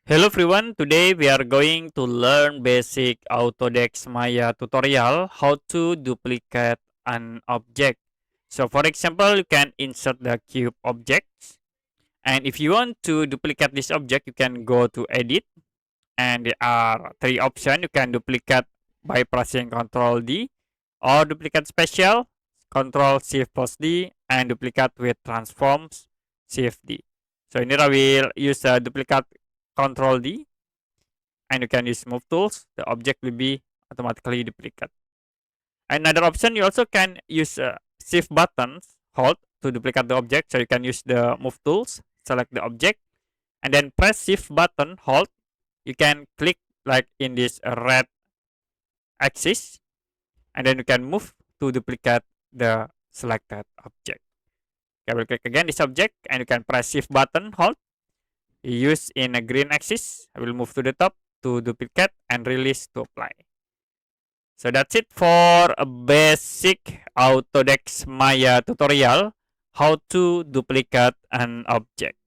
Hello everyone, today we are going to learn basic Autodesk Maya tutorial how to duplicate an object. So for example, you can insert the cube objects, and if you want to duplicate this object, you can go to edit, and there are three options. You can duplicate by pressing Ctrl D, or duplicate special, Ctrl Shift plus D, and duplicate with transforms Shift D. So in here I will use duplicate Ctrl D, and you can use move tools. The object will be automatically duplicate. Another option, you also can use shift buttons hold to duplicate the object. So you can use the move tools, select the object, and then press shift button hold. You can click like in this red axis, and then you can move to duplicate the selected object. Okay, I will click again this object, and you can press shift button hold. Use in a green axis. I will move to the top to duplicate and release to apply. So that's it for a basic Autodesk Maya tutorial how to duplicate an object.